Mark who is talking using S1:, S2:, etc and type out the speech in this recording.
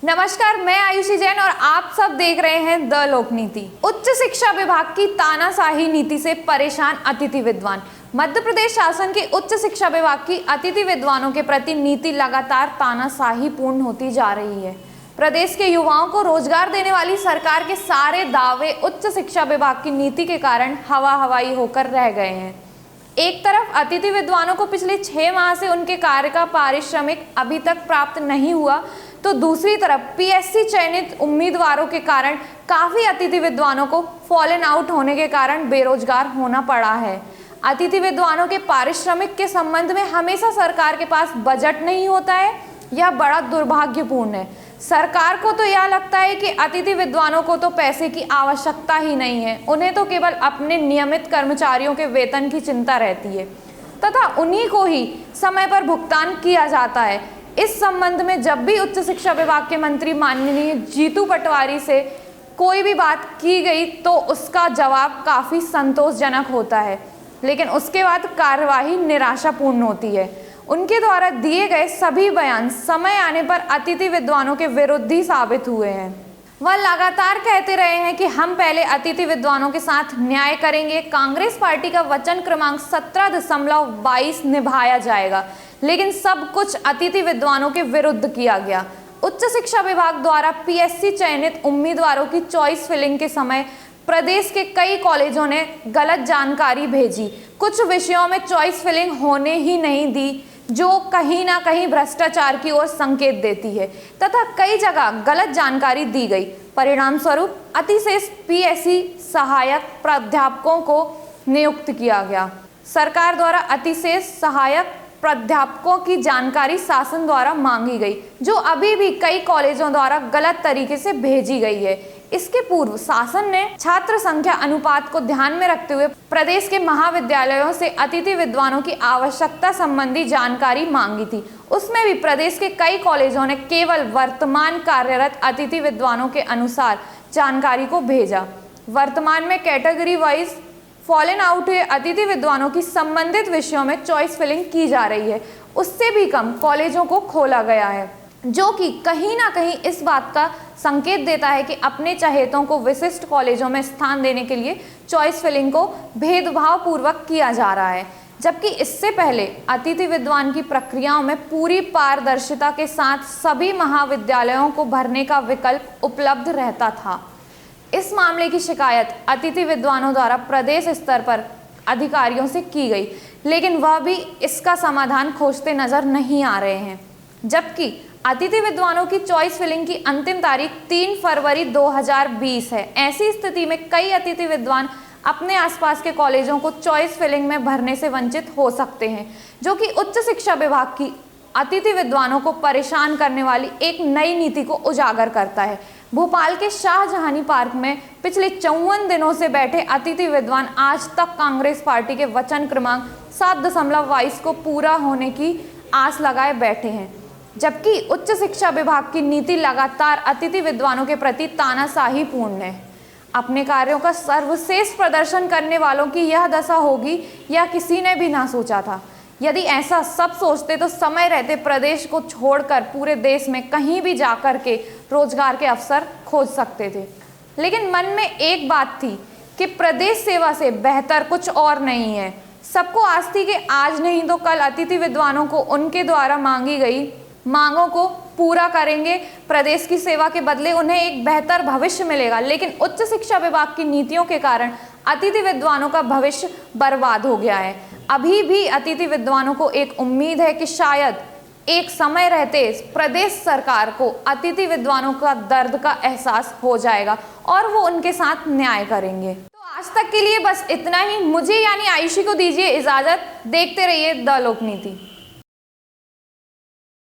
S1: नमस्कार, मैं आयुषी जैन और आप सब देख रहे हैं द लोकनीति। उच्च शिक्षा विभाग की तानाशाही नीति से परेशान अतिथि विद्वान। मध्य प्रदेश शासन के उच्च शिक्षा विभाग की अतिथि विद्वानों के प्रति नीति लगातार तानाशाही पूर्ण होती जा रही है। प्रदेश के युवाओं को रोजगार देने वाली सरकार के सारे दावे उच्च शिक्षा विभाग की नीति के कारण हवा हवाई होकर रह गए हैं। एक तरफ अतिथि विद्वानों को पिछले 6 माह से उनके कार्य का पारिश्रमिक अभी तक प्राप्त नहीं हुआ, तो दूसरी तरफ पीएससी चयनित उम्मीदवारों के कारण काफी अतिथि विद्वानों को फॉलन आउट होने के कारण बेरोजगार होना पड़ा है। अतिथि विद्वानों के पारिश्रमिक के संबंध में हमेशा सरकार के पास बजट नहीं होता है, यह बड़ा दुर्भाग्यपूर्ण है। सरकार को तो यह लगता है कि अतिथि विद्वानों को तो पैसे की आवश्यकता ही नहीं है, उन्हें तो केवल अपने नियमित कर्मचारियों के वेतन की चिंता रहती है तथा उन्हीं को ही समय पर भुगतान किया जाता है। इस संबंध में जब भी उच्च शिक्षा विभाग के मंत्री माननीय जीतू पटवारी से कोई भी बात की गई तो उसका जवाब काफी संतोषजनक होता है, लेकिन उसके बाद कार्यवाही निराशापूर्ण होती है। उनके द्वारा दिए गए सभी बयान समय आने पर अतिथि विद्वानों के विरुद्ध ही साबित हुए हैं। वह लगातार कहते रहे हैं कि हम पहले अतिथि विद्वानों के साथ न्याय करेंगे, कांग्रेस पार्टी का वचन क्रमांक 17.22 निभाया जाएगा, लेकिन सब कुछ अतिथि विद्वानों के विरुद्ध किया गया। उच्च शिक्षा विभाग द्वारा पीएससी चयनित उम्मीदवारों की चॉइस फिलिंग के समय प्रदेश के कई कॉलेजों ने गलत जानकारी भेजी, कुछ विषयों में चॉइस फिलिंग होने ही नहीं दी, जो कहीं ना कहीं भ्रष्टाचार की ओर संकेत देती है, तथा कई जगह गलत जानकारी दी गई। परिणाम स्वरूप अतिशेष पीएससी सहायक प्राध्यापकों को नियुक्त किया गया। सरकार द्वारा अतिशेष सहायक प्राध्यापकों की जानकारी शासन द्वारा मांगी गई, जो अभी भी कई कॉलेजों द्वारा गलत तरीके से भेजी गई है। इसके पूर्व शासन ने छात्र संख्या अनुपात को ध्यान में रखते हुए प्रदेश के महाविद्यालयों से अतिथि विद्वानों की आवश्यकता संबंधी जानकारी मांगी थी। उसमें भी प्रदेश के कई कॉलेजों ने केवल वर्तमान कार्यरत अतिथि विद्वानों के अनुसार जानकारी को भेजा। वर्तमान में कैटेगरी वाइज फॉलन आउट हुए अतिथि विद्वानों की संबंधित विषयों में चॉइस फिलिंग की जा रही है, उससे भी कम कॉलेजों को खोला गया है, जो कि कहीं ना कहीं इस बात का संकेत देता है कि अपने चहेतों को विशिष्ट कॉलेजों में स्थान देने के लिए चॉइस फिलिंग को भेदभाव पूर्वक किया जा रहा है, जबकि इससे पहले अतिथि विद्वान की प्रक्रियाओं में पूरी पारदर्शिता के साथ सभी महाविद्यालयों को भरने का विकल्प उपलब्ध रहता था। इस मामले की शिकायत अतिथि विद्वानों द्वारा प्रदेश स्तर पर अधिकारियों से की गई, लेकिन वह भी इसका समाधान खोजते नजर नहीं आ रहे हैं। जबकि अतिथि विद्वानों की चॉइस फिलिंग की अंतिम तारीख 3 फरवरी 2020 है। ऐसी स्थिति में कई अतिथि विद्वान अपने आसपास के कॉलेजों को चॉइस फिलिंग में भरने से वंचित हो सकते हैं, जो कि उच्च शिक्षा विभाग की अतिथि विद्वानों को परेशान करने वाली एक नई नीति को उजागर करता है। भोपाल के शाहजहानी पार्क में पिछले 54 दिनों से बैठे अतिथि विद्वान आज तक कांग्रेस पार्टी के वचन क्रमांक 7.22 को पूरा होने की आस लगाए बैठे हैं, जबकि उच्च शिक्षा विभाग की नीति लगातार अतिथि विद्वानों के प्रति तानाशाही पूर्ण है। अपने कार्यों का सर्वश्रेष्ठ प्रदर्शन करने वालों की यह दशा होगी, यह किसी ने भी ना सोचा था। यदि ऐसा सब सोचते तो समय रहते प्रदेश को छोड़कर पूरे देश में कहीं भी जाकर के रोजगार के अवसर खोज सकते थे। लेकिन मन में एक बात थी कि प्रदेश सेवा से बेहतर कुछ और नहीं है। सबको आस थी कि आज नहीं तो कल अतिथि विद्वानों को उनके द्वारा मांगी गई मांगों को पूरा करेंगे, प्रदेश की सेवा के बदले उन्हें एक बेहतर भविष्य मिलेगा। लेकिन उच्च शिक्षा विभाग की नीतियों के कारण अतिथि विद्वानों का भविष्य बर्बाद हो गया है। अभी भी अतिथि विद्वानों को एक उम्मीद है कि शायद एक समय रहते प्रदेश सरकार को अतिथि विद्वानों का दर्द का एहसास हो जाएगा और वो उनके साथ न्याय करेंगे। तो आज तक के लिए बस इतना ही। मुझे यानी आयुषी को दीजिए इजाजत। देखते रहिए द लोकनीति।